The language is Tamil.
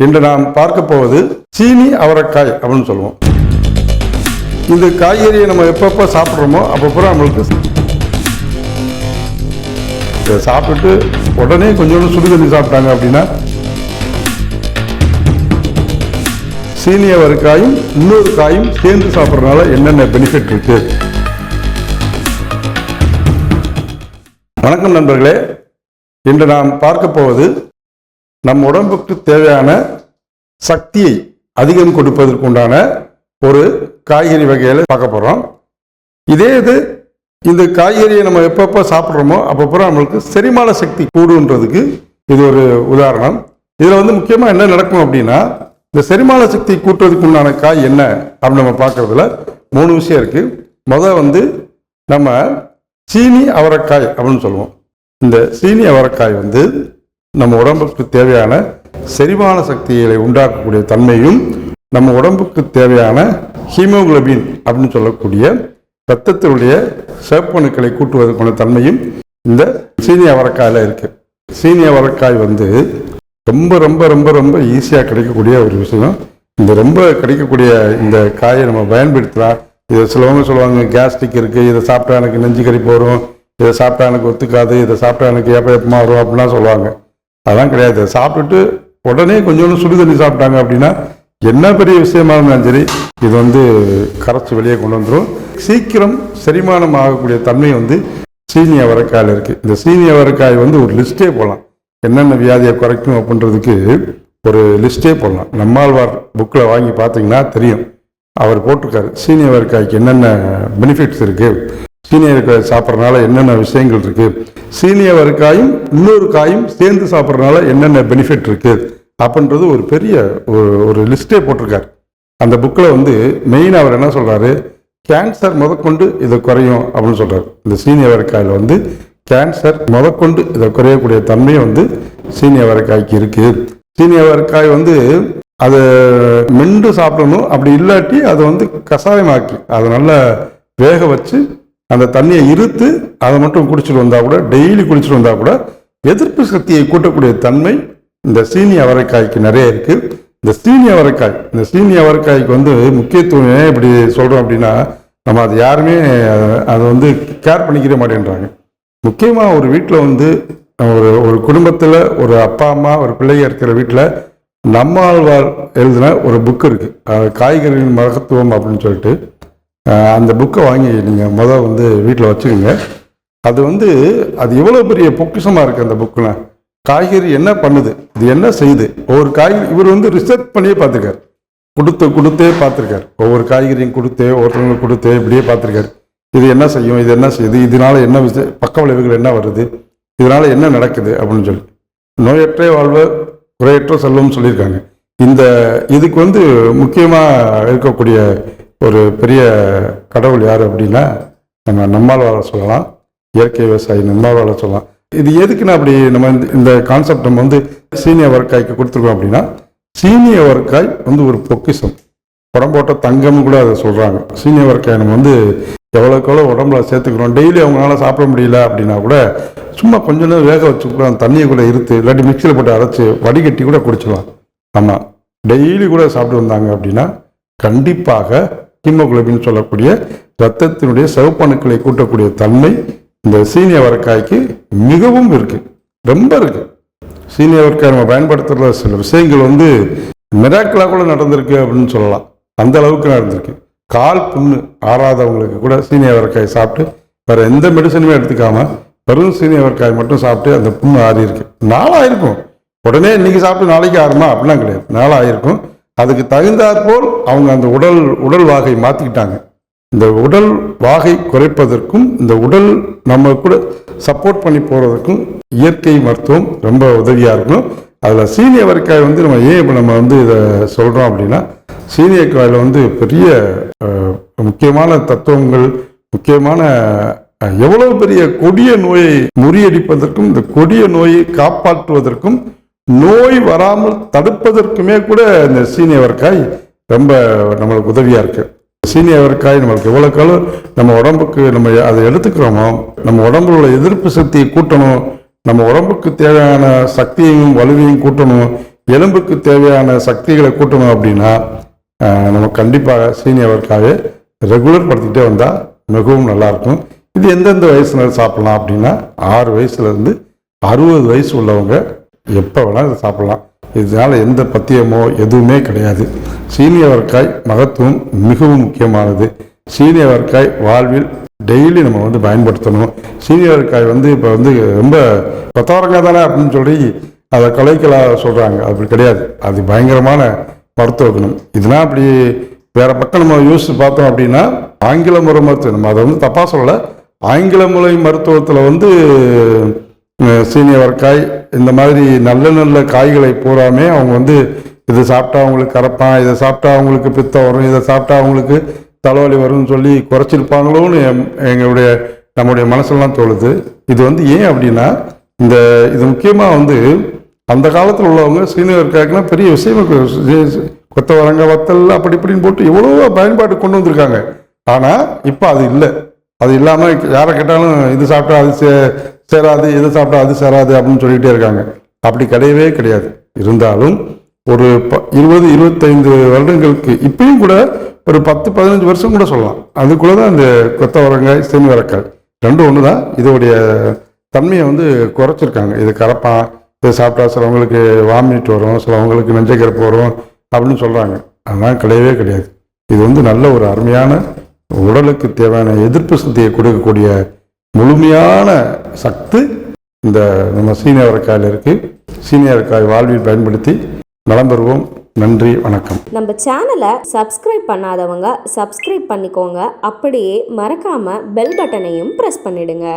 இன்று நாம் பார்க்க போவது சீனி அவரைக்காய் அப்படின்னு சொல்லுவோம். இந்த காய்கறியை நம்ம எப்பப்போ சாப்பிட்றோமோ அப்பப்போ நம்மளுக்கு சாப்பிட்டுட்டு உடனே கொஞ்சோண்டு சுடுதண்ணி சாப்பிட்டாங்க அப்படின்னா சீனி அவரைக்காயும் இன்னொரு காயும் சேர்ந்து சாப்பிட்றதுனால என்னென்ன பெனிஃபிட் இருக்கு. வணக்கம் நண்பர்களே, இன்று நாம் பார்க்க போவது நம் உடம்புக்கு தேவையான சக்தியை அதிகம் கொடுப்பதற்கு உண்டான ஒரு காய்கறி வகையில் பார்க்க போகிறோம். இது இந்த காய்கறியை நம்ம எப்பப்போ சாப்பிட்றோமோ அப்பப்போ நம்மளுக்கு செரிமான சக்தி கூடுன்றதுக்கு இது ஒரு உதாரணம். இதில் முக்கியமாக என்ன நடக்கும் அப்படின்னா, இந்த செரிமான சக்தி கூட்டுறதுக்கு உண்டான காய் என்ன அப்படின்னு நம்ம பார்க்கறதுல 3 விஷயம் இருக்குது. முதல் நம்ம சீனி அவரைக்காய் அப்படின்னு சொல்லுவோம். இந்த சீனி அவரைக்காய் நம்ம உடம்புக்கு தேவையான செரிமான சக்திகளை உண்டாக்கக்கூடிய தன்மையும், நம்ம உடம்புக்கு தேவையான ஹீமோகுளோபின் அப்படின்னு சொல்லக்கூடிய இரத்தத்தினுடைய சிவப்பணுக்களை கூட்டுவதற்கான தன்மையும் இந்த சீனி அவரைக்காயில் இருக்கு. சீனி அவரைக்காய் ரொம்ப ரொம்ப ரொம்ப ரொம்ப ஈஸியாக கிடைக்கக்கூடிய ஒரு விஷயம். இந்த ரொம்ப கிடைக்கக்கூடிய இந்த காயை நம்ம பயன்படுத்தலாம். இதை சிலவங்க சொல்லுவாங்க, கேஸ்ட்ரிக் இருக்குது, இதை சாப்பிட்டா எனக்கு நெஞ்சு கறிப்பு வரும், இதை சாப்பிட்டா எனக்கு ஒத்துக்காது, இதை சாப்பிட்டா எனக்கு எப்பமா வரும் அப்படின்லாம் சொல்லுவாங்க. அதெல்லாம் கிடையாது. சாப்பிட்டுட்டு உடனே கொஞ்சோண்டு சுடுதண்ணி சாப்பிட்டாங்க அப்படின்னா என்ன பெரிய விஷயமா இருந்தாலும் சரி, இது கரைச்சி வெளியே கொண்டு வந்துடும். சீக்கிரம் செரிமானம் ஆகக்கூடிய தன்மை சீனி அவரைக்காயில் இருக்குது. இந்த சீனி அவரைக்காய் ஒரு லிஸ்ட்டே போடலாம், என்னென்ன வியாதியை குறைக்கும் அப்படின்றதுக்கு ஒரு லிஸ்ட்டே போடலாம். நம்மாழ்வார் புக்கில் வாங்கி பார்த்தீங்கன்னா தெரியும், அவர் போட்டிருக்காரு சீனி அவரைக்காய்க்கு என்னென்ன பெனிஃபிட்ஸ் இருக்குது, சீனி அவரைக்காய் சாப்பிட்றதுனால என்னென்ன விஷயங்கள் இருக்குது, சீனி அவரைக்காயும் இன்னொரு காயும் சேர்ந்து சாப்பிட்றதுனால என்னென்ன பெனிஃபிட் இருக்குது அப்படின்றது ஒரு பெரிய ஒரு லிஸ்ட்டே போட்டிருக்காரு. அந்த புக்கில் மெயினாக அவர் என்ன சொல்கிறாரு, கேன்சர் முதற்கொண்டு இதை குறையும் அப்படின்னு சொல்கிறார். இந்த சீனி அவரைக்காயில் கேன்சர் முதற்கொண்டு இதை குறையக்கூடிய தன்மை சீனி அவரைக்காய்க்கு இருக்குது. சீனி அவரைக்காய் அதை மென்று சாப்பிடணும், அப்படி இல்லாட்டி அதை கஷாயமாக்கி அதை நல்லா வேக வச்சு அந்த தண்ணியை இருத்து அதை மட்டும் குடிச்சிட்டு வந்தால் கூட, டெய்லி குடிச்சிட்டு வந்தால் கூட எதிர்ப்பு சக்தியை கூட்டக்கூடிய தன்மை இந்த சீனி அவரைக்காய்க்கு நிறைய இருக்குது. இந்த சீனி அவரைக்காய்க்கு முக்கியத்துவம் ஏன் இப்படி சொல்கிறோம் அப்படின்னா, நம்ம அது யாருமே அதை கேர் பண்ணிக்கிற மாட்டேன்றாங்க. முக்கியமாக ஒரு வீட்டில் ஒரு குடும்பத்தில் ஒரு அப்பா அம்மா ஒரு பிள்ளைங்க இருக்கிற வீட்டில் நம்மாழ்வார் எழுதின ஒரு புக்கு இருக்குது, காய்கறியின் மகத்துவம் அப்படின்னு சொல்லிட்டு. அந்த புக்கை வாங்கி நீங்கள் வீட்டில் வச்சுக்கோங்க. அது எவ்வளோ பெரிய பொக்கிஷமாக இருக்குது அந்த புக்கில். காய்கறி என்ன பண்ணுது, இது என்ன செய்யுது, ஒவ்வொரு காய்கறி இவர் ரிசர்ச் பண்ணியே பார்த்துருக்காரு, கொடுத்தே பார்த்துருக்காரு. ஒவ்வொரு காய்கறியும் ஒருத்தவங்களுக்கு கொடுத்தே இப்படியே பார்த்துருக்காரு. இது என்ன செய்யும், இது என்ன செய்யுது, இதனால என்ன பக்க விளைவுகள் என்ன வருது, இதனால என்ன நடக்குது அப்படின்னு சொல்லி. நோயற்றே வாழ்வு குறையற்ற செல்வம்னு சொல்லியிருக்காங்க. இதுக்கு முக்கியமாக இருக்கக்கூடிய ஒரு பெரிய கடவுள் யார் அப்படின்னா நம்ம நம்மாழ்வாரை சொல்லலாம், இயற்கை விவசாயி நம்மாழ்வாரை சொல்லலாம். இது எதுக்குன்னா, அப்படி நம்ம இந்த கான்செப்ட் நம்ம சீனி அவரைக்காய்க்கு கொடுத்துருக்கோம் அப்படின்னா, சீனி அவரைக்காய் ஒரு பொக்கிஷம், உடம்போட்ட தங்கம் கூட அதை சொல்கிறாங்க. சீனி அவரைக்காய் நம்ம எவ்வளோக்கு எவ்வளோ உடம்புல சேர்த்துக்கிறோம். டெய்லி அவங்களால சாப்பிட முடியல அப்படின்னா கூட சும்மா கொஞ்சம் நேரம் வேக வச்சு கூட அந்த தண்ணியை கூட இருத்து இல்லாட்டி மிக்சியில் போட்டு அரைச்சி வடிகட்டி கூட குடிச்சிடலாம். ஆமாம், டெய்லி கூட சாப்பிட்டு வந்தாங்க அப்படின்னா கண்டிப்பாக ஹீமோகுளோபின் சொல்லக்கூடிய இரத்தத்தினுடைய சிவப்பணுக்களை கூட்டக்கூடிய தன்மை இந்த சீனி அவரைக்காய்க்கு மிகவும் இருக்குது, ரொம்ப இருக்குது. சீனி அவரைக்காய் நம்ம பயன்படுத்துகிற சில விஷயங்கள் மிராக்கிளாக கூட நடந்திருக்கு அப்படின்னு சொல்லலாம். அந்த அளவுக்கு நடந்திருக்கு. கால் புண்ணு ஆறாதவங்களுக்கு கூட சீனி அவரைக்காய் சாப்பிட்டு வேறு எந்த மெடிசனுமே எடுத்துக்காம வெறும் சீனி அவரைக்காய் மட்டும் சாப்பிட்டு அந்த புண்ணு ஆறி இருக்கு. நாளாயிருக்கும், உடனே இன்னைக்கு சாப்பிட்டு நாளைக்கு ஆறுமா அப்படிலாம் கிடையாது, நாளாயிருக்கும். அதுக்கு தகுந்தாற்போல் அவங்க அந்த உடல் வாகை மாற்றிக்கிட்டாங்க. இந்த உடல் வாகை குறைப்பதற்கும் இந்த உடல் நம்ம கூட சப்போர்ட் பண்ணி போகிறதுக்கும் இயற்கை மருத்துவம் ரொம்ப உதவியாக இருக்கும். அதில் சீனி அவரைக்காய் நம்ம ஏன் இப்போ நம்ம இதை சொல்கிறோம் அப்படின்னா, சீனி அவரைக்காயில் பெரிய முக்கியமான தத்துவங்கள், முக்கியமான எவ்வளோ பெரிய கொடிய நோயை முறியடிப்பதற்கும் இந்த கொடிய நோயை காப்பாற்றுவதற்கும் நோய் வராமல் தடுப்பதற்குமே கூட இந்த சீனி அவரைக்காய் ரொம்ப நம்மளுக்கு உதவியாக இருக்குது. சீனி அவரைக்காய் நம்மளுக்கு எவ்வளோக்காலும் நம்ம உடம்புக்கு நம்ம அதை எடுத்துக்கிறோமோ, நம்ம உடம்புல உள்ள எதிர்ப்பு சக்தியை கூட்டணும், நம்ம உடம்புக்கு தேவையான சக்தியையும் வலுவையும் கூட்டணும். எலும்புக்கு தேவையான சக்திகளை கூட்டணும் அப்படின்னா நம்ம கண்டிப்பாக சீனி அவரைக்காயை ரெகுலர் படுத்திக்கிட்டே வந்தால் மிகவும் நல்லாயிருக்கும். இது எந்தெந்த வயசுல சாப்பிட்லாம் அப்படின்னா 6 வயசுலேருந்து 60 வயசு உள்ளவங்க எப்போ வேணாலும் இதை சாப்பிட்லாம். இதனால் எந்த பத்தியமோ எதுவுமே கிடையாது. சீனி அவரைக்காய் மகத்துவம் மிகவும் முக்கியமானது. சீனி அவரைக்காய் வாழ்வில் டெய்லி நம்ம பயன்படுத்தணும். சீனி அவரைக்காய் இப்போ ரொம்ப கொத்தவரங்காய் தானே அப்படின்னு சொல்லி அதை கலைக்கலாக சொல்கிறாங்க. அப்படி கிடையாது. அது பயங்கரமான மருத்துவ குணம். இதெல்லாம் அப்படி வேற பக்கம் நம்ம யோசிச்சு பார்த்தோம் அப்படின்னா ஆங்கில முறை மருத்துவம், நம்ம அதை தப்பாக சொல்லலை, ஆங்கில முறை மருத்துவத்தில் சீனி அவரைக்காய் இந்த மாதிரி நல்ல நல்ல காய்களை பூராமே அவங்க இதை சாப்பிட்டா அவங்களுக்கு கரப்பான், இதை சாப்பிட்டா அவங்களுக்கு பித்தம் வரும், இதை சாப்பிட்டா அவங்களுக்கு தலைவலி வரும்னு சொல்லி குறைச்சிருப்பாங்களோன்னு நம்முடைய மனசெல்லாம் தோணுது. இது ஏன் அப்படின்னா இது முக்கியமாக அந்த காலத்தில் உள்ளவங்க சீனி அவரைக்காய்க்குனா பெரிய விஷயம், கொத்தவரங்காய் வத்தல் அப்படி இப்படின்னு போட்டு எவ்வளவோ பயன்பாடு கொண்டு வந்திருக்காங்க. ஆனால் இப்போ அது இல்லை. அது இல்லாமல் யாரை கேட்டாலும் இது சாப்பிட்டா அது சேராது, இது சாப்பிட்டா அது சேராது அப்படின்னு சொல்லிகிட்டே இருக்காங்க. அப்படி கிடையவே கிடையாது. இருந்தாலும் ஒரு 20-25 வருடங்களுக்கு இப்பயும் கூட ஒரு 10-15 வருஷம் கூட சொல்லலாம், அதுக்குள்ளே தான் இந்த கொத்தவரங்காய் சீனி அவரைக்காய் ரெண்டும் ஒன்று தான். இதோடைய தன்மையை குறைச்சிருக்காங்க. இது கரப்பான், இதை சாப்பிட்டா சிலவங்களுக்கு வாமிட் வரும், சிலவங்களுக்கு நெஞ்சக்கரப்பு வரும் அப்படின்னு சொல்கிறாங்க. அதெல்லாம் கிடையவே கிடையாது. இது நல்ல ஒரு அருமையான உடலுக்கு தேவையான எதிர்ப்பு சக்தியை கொடுக்கக்கூடிய முழுமையான சக்தி இந்த நம்ம சீனி அவரைக்காயில் இருக்குது. சீனி அவரைக்காய் வாழ்வில் பயன்படுத்தி நலம் பெறுவோம். நன்றி, வணக்கம். நம்ம சேனலை சப்ஸ்கிரைப் பண்ணாதவங்க சப்ஸ்கிரைப் பண்ணிக்கோங்க. அப்படியே மறக்காம பெல் பட்டனையும் ப்ரெஸ் பண்ணிடுங்க.